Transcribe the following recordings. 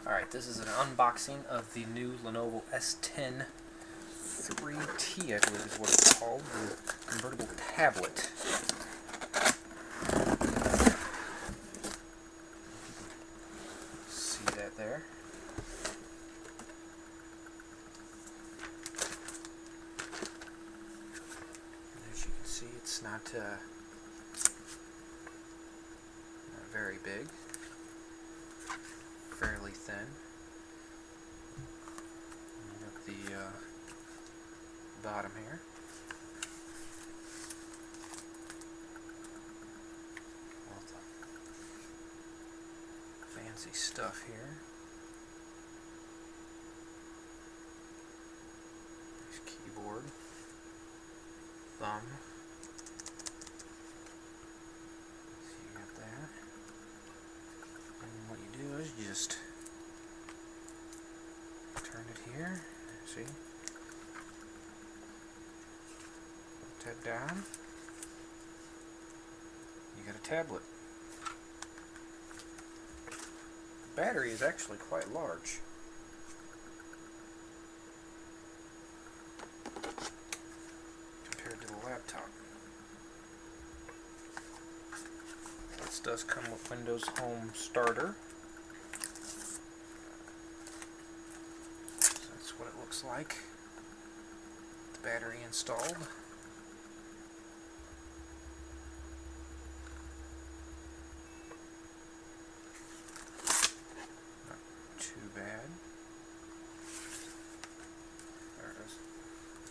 Alright, this is an unboxing of the new Lenovo S10-3t, I believe is what it's called, the convertible tablet. See that there? And as you can see, it's not very big. Fairly thin. Look at the bottom here. All the fancy stuff here. Nice keyboard. Thumb. See, you got that. And what you do is you just turn it here, see? Put that down. You got a tablet. The battery is actually quite large. Compared to the laptop. This does come with Windows Home Starter. What it looks like. The battery installed. Not too bad. There it is.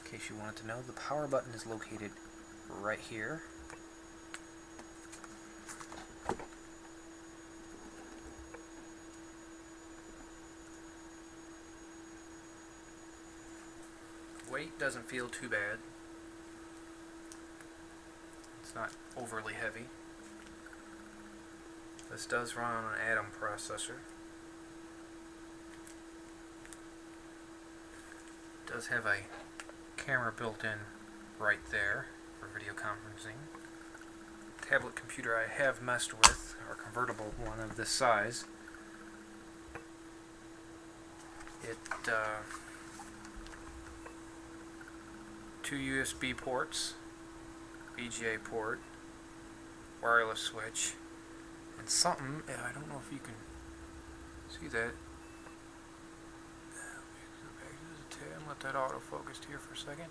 In case you wanted to know, the power button is located right here. Weight doesn't feel too bad. It's not overly heavy. This does run on an Atom processor. It does have a camera built in right there for video conferencing. Tablet computer I have messed with, or convertible one of this size. It 2 USB ports, VGA port, wireless switch, and something, I don't know if you can see that. Go back to the tab, let that autofocus here for a second.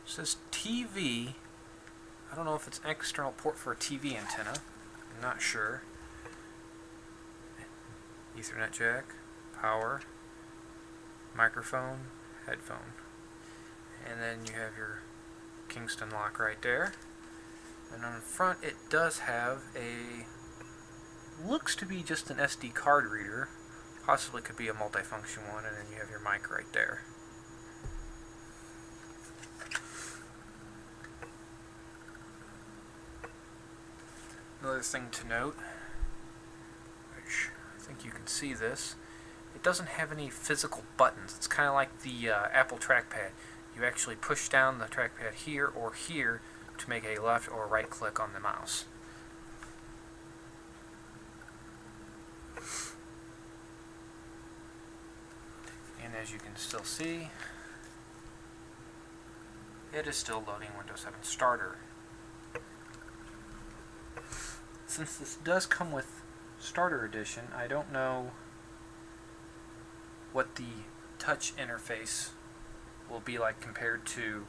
It says TV. I don't know if it's an external port for a TV antenna. I'm not sure. Ethernet jack, power, microphone, headphone. And then you have your Kingston lock right there. And on the front it does have looks to be just an SD card reader. Possibly could be a multifunction one, and then you have your mic right there. Another thing to note, which I think you can see this, it doesn't have any physical buttons. It's kind of like the Apple trackpad. You actually push down the trackpad here or here to make a left or right click on the mouse. And as you can still see, it is still loading Windows 7 Starter. Since this does come with Starter Edition, I don't know what the touch interface will be like compared to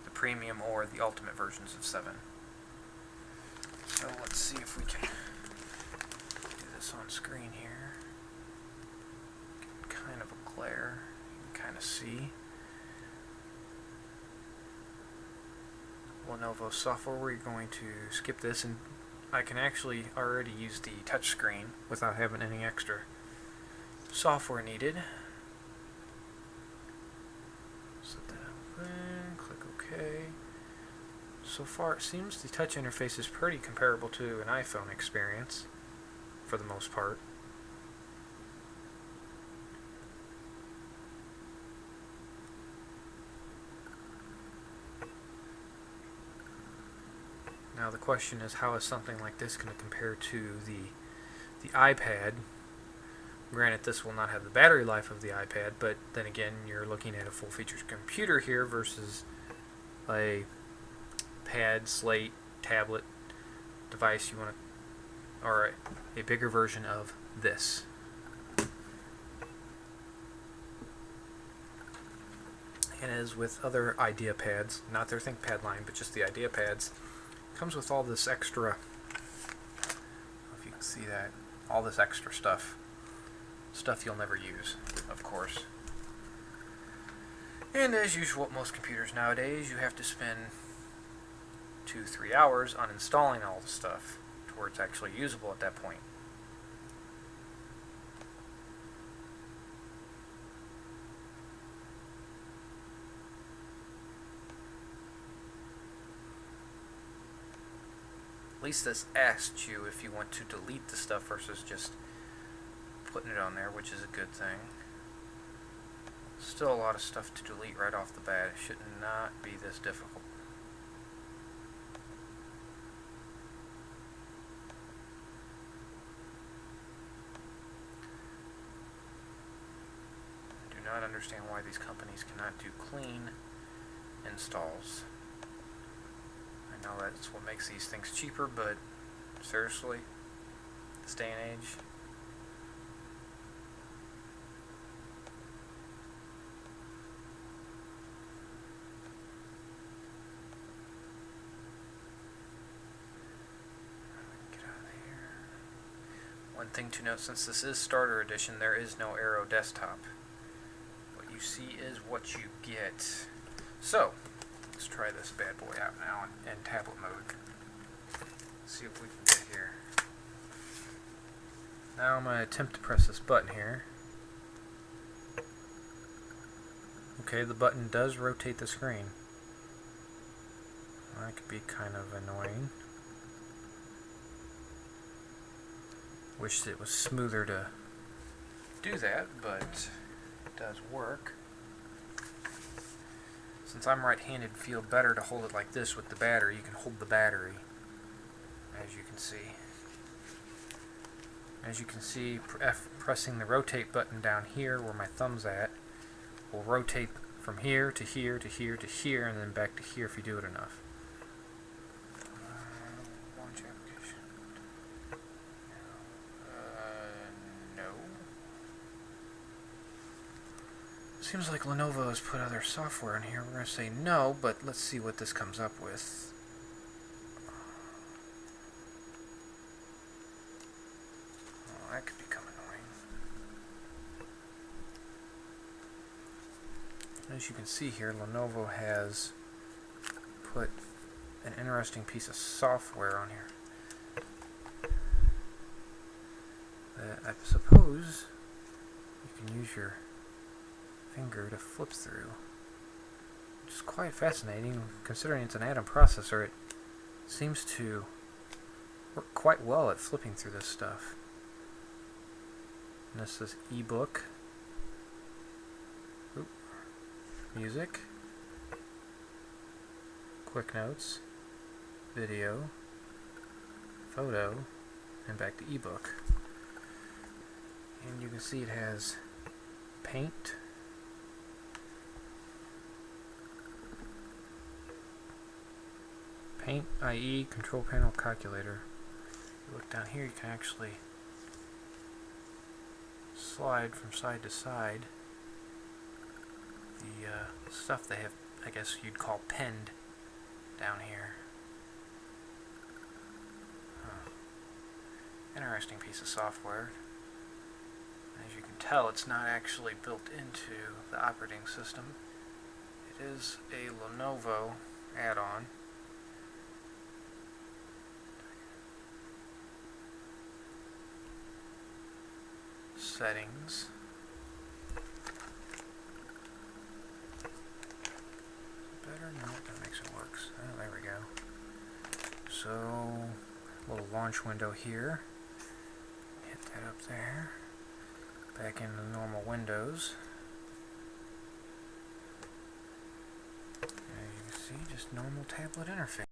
the premium or the ultimate versions of 7. So let's see if we can do this on screen here. Kind of a glare, you can kind of see. Lenovo software, we're going to skip this, and I can actually already use the touch screen without having any extra software needed. Set that open, click OK. So far it seems the touch interface is pretty comparable to an iPhone experience for the most part. Now the question is, how is something like this going to compare to the iPad, Granted, this will not have the battery life of the iPad, but then again, you're looking at a full-featured computer here versus a pad, slate, tablet device. You want to, or a bigger version of this. And as with other Idea pads, not their ThinkPad line, but just the Idea pads, comes with all this extra, I don't know if you can see that, all this extra stuff you'll never use, of course. And as usual with most computers nowadays, you have to spend 2-3 hours uninstalling all the stuff to where it's actually usable at that point. At least this asks you if you want to delete the stuff versus just putting it on there, which is a good thing. Still a lot of stuff to delete right off the bat. It should not be this difficult. I do not understand why these companies cannot do clean installs. I know that's what makes these things cheaper, but seriously, this day and age. One thing to note, since this is Starter Edition, there is no Aero desktop. What you see is what you get. So, let's try this bad boy out now in tablet mode. See what we can get here. Now I'm going to attempt to press this button here. Okay, the button does rotate the screen. That could be kind of annoying. Wish it was smoother to do that, but it does work. Since I'm right-handed, it feels better to hold it like this with the battery. You can hold the battery, as you can see. As you can see, pressing the rotate button down here, where my thumb's at, will rotate from here to here to here to here, and then back to here if you do it enough. Seems like Lenovo has put other software in here. We're going to say no, but let's see what this comes up with. Oh, that could become annoying. As you can see here, Lenovo has put an interesting piece of software on here that I suppose you can use your finger to flip through, which is quite fascinating. Considering it's an Atom processor, it seems to work quite well at flipping through this stuff. And this is ebook, music, quick notes, video, photo, and back to ebook. And you can see it has paint, i.e. control panel calculator. If you look down here, you can actually slide from side to side the stuff they have, I guess you'd call penned down here. Interesting piece of software. As you can tell, it's not actually built into the operating system. It is a Lenovo add-on. Settings. Better? No, that makes it works. Oh, there we go. So, a little launch window here. Hit that up there. Back into the normal windows. As you can see, just normal tablet interface.